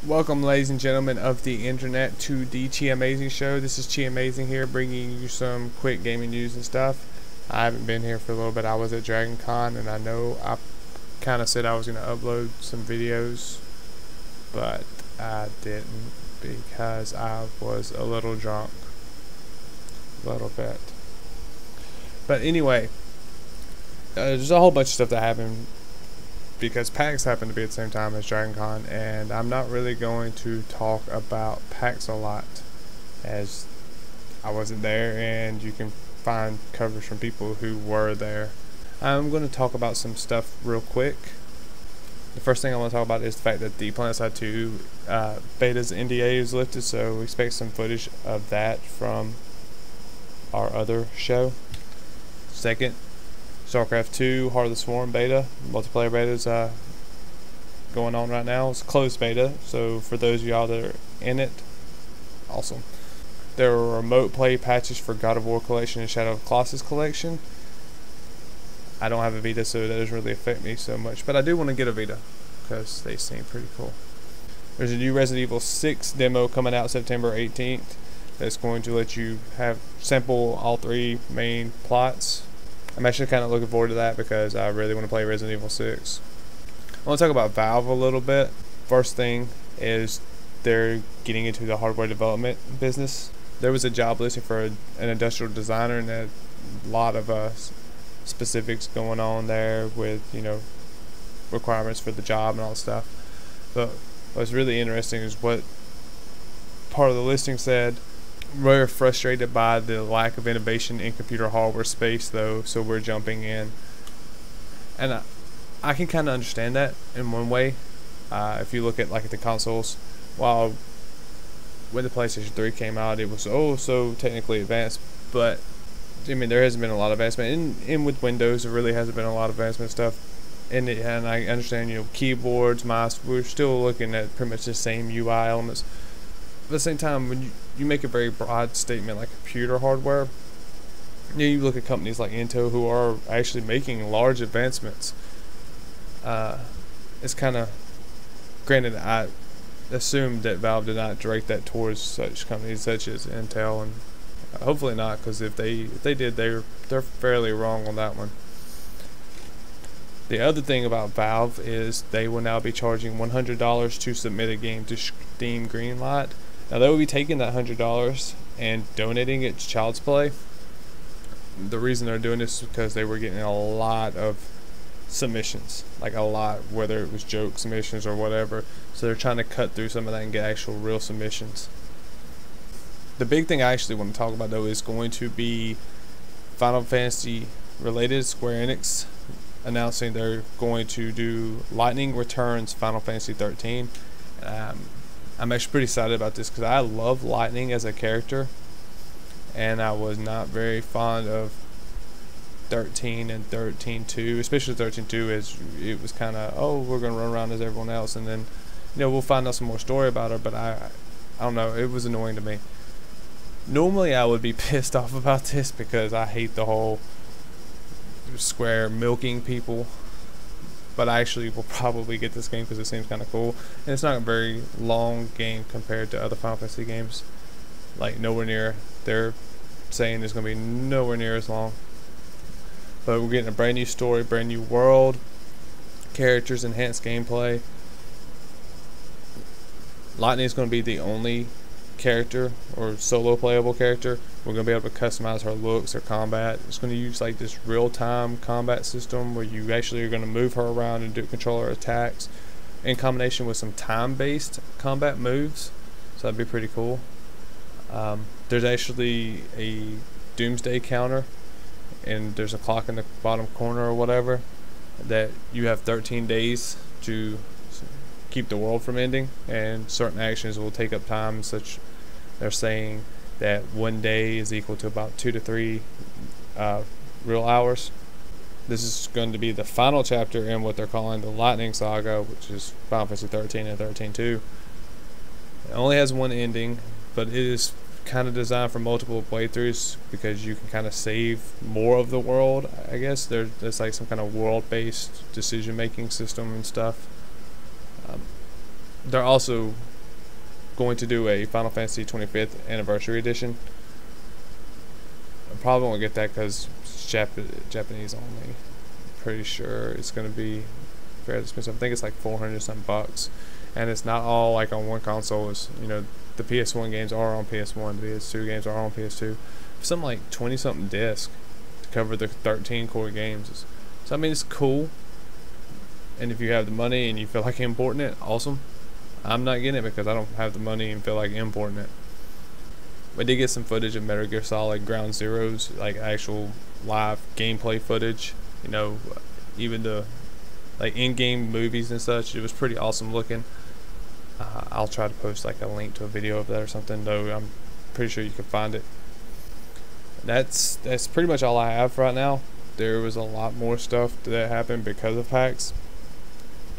Welcome, ladies and gentlemen of the internet, to the Chiamazing Show. This is Chiamazing here, bringing you some quick gaming news and stuff. I haven't been here for a little bit. I was at Dragon Con, and I know I kind of said I was going to upload some videos, but I didn't because I was a little drunk. A little bit. But anyway, there's a whole bunch of stuff that happened because PAX happened to be at the same time as Dragon Con, and I'm not really going to talk about PAX a lot as I wasn't there, and you can find coverage from people who were there. I'm going to talk about some stuff real quick. The first thing I want to talk about is the fact that the PlanetSide 2 beta's NDA is lifted, so we expect some footage of that from our other show. Second, StarCraft 2 Heart of the Swarm beta, multiplayer beta is going on right now. It's closed beta, so for those of y'all that are in it, awesome. There are remote play patches for God of War Collection and Shadow of Colossus Collection. I don't have a Vita, so that doesn't really affect me so much, but I do want to get a Vita because they seem pretty cool. There's a new Resident Evil 6 demo coming out September 18th that's going to let you sample all three main plots. I'm actually kind of looking forward to that because I really want to play Resident Evil 6. I want to talk about Valve a little bit. First thing is they're getting into the hardware development business. There was a job listing for an industrial designer, and a lot of specifics going on there with, requirements for the job and all that stuff. But what's really interesting is what part of the listing said. We're frustrated by the lack of innovation in computer hardware space, though, so we're jumping in. And I can kind of understand that in one way. If you look at the consoles, while when the PlayStation 3 came out, it was so technically advanced, but I mean there hasn't been a lot of advancement. And with Windows, there really hasn't been a lot of advancement stuff. And I understand, keyboards, mice, we're still looking at pretty much the same UI elements. At the same time, when you make a very broad statement like computer hardware, you look at companies like Intel who are actually making large advancements. It's kind of, granted, I assume that Valve did not direct that towards such companies such as Intel, and hopefully not, because if they did, they're fairly wrong on that one. The other thing about Valve is they will now be charging $100 to submit a game to Steam Greenlight. Now they will be taking that $100 and donating it to Child's Play. The reason they're doing this is because they were getting a lot of submissions, like a lot, whether it was joke submissions or whatever. So they're trying to cut through some of that and get actual real submissions. The big thing I actually want to talk about, though, is going to be Final Fantasy related. Square-Enix announcing they're going to do Lightning Returns Final Fantasy 13. I'm actually pretty excited about this because I love Lightning as a character, and I was not very fond of 13 and 13.2, especially 13.2, as it was kind of, we're going to run around as everyone else, and then we'll find out some more story about her, but I don't know, it was annoying to me. Normally I would be pissed off about this because I hate the whole Square milking people, but I actually will probably get this game because it seems kind of cool, and it's not a very long game compared to other Final Fantasy games. Like nowhere near. They're saying it's going to be nowhere near as long. But we're getting a brand new story, brand new world, characters, enhanced gameplay. Lightning is going to be the only character or solo playable character. We're going to be able to customize her looks, her combat. It's going to use this real-time combat system where you actually are going to move her around and control her attacks in combination with some time-based combat moves, so that'd be pretty cool. There's actually a Doomsday Counter, and there's a clock in the bottom corner or whatever that you have 13 days to keep the world from ending, and certain actions will take up time, such they're saying that 1 day is equal to about 2 to 3 real hours. This is going to be the final chapter in what they're calling the Lightning Saga, which is Final Fantasy 13 and 13.2. It only has one ending, but it is kind of designed for multiple playthroughs because you can kind of save more of the world. I guess there's like some kind of world-based decision-making system and stuff. They're also going to do a Final Fantasy 25th Anniversary Edition. I probably won't get that because it's Japanese only. Pretty sure it's going to be fairly expensive. I think it's like 400 something bucks, and it's not all like on one console. It's, you know, the PS1 games are on PS1, the PS2 games are on PS2. Something like 20 something disc to cover the 13 core games. So I mean, it's cool, and if you have the money and you feel like importing it, awesome. I'm not getting it because I don't have the money and feel like importing it. We did get some footage of Metal Gear Solid Ground Zeroes, like actual live gameplay footage. You know, even the like in-game movies and such. It was pretty awesome looking. I'll try to post like a link to a video of that or something, though I'm pretty sure you can find it. That's pretty much all I have right now. There was a lot more stuff that happened because of PAX.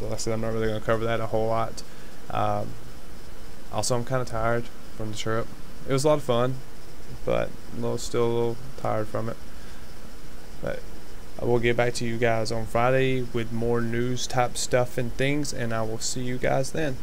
Like I said, I'm not really going to cover that a whole lot. Also, I'm kind of tired from the trip. It was a lot of fun, but still a little tired from it. But I will get back to you guys on Friday with more news type stuff and things, and I will see you guys then.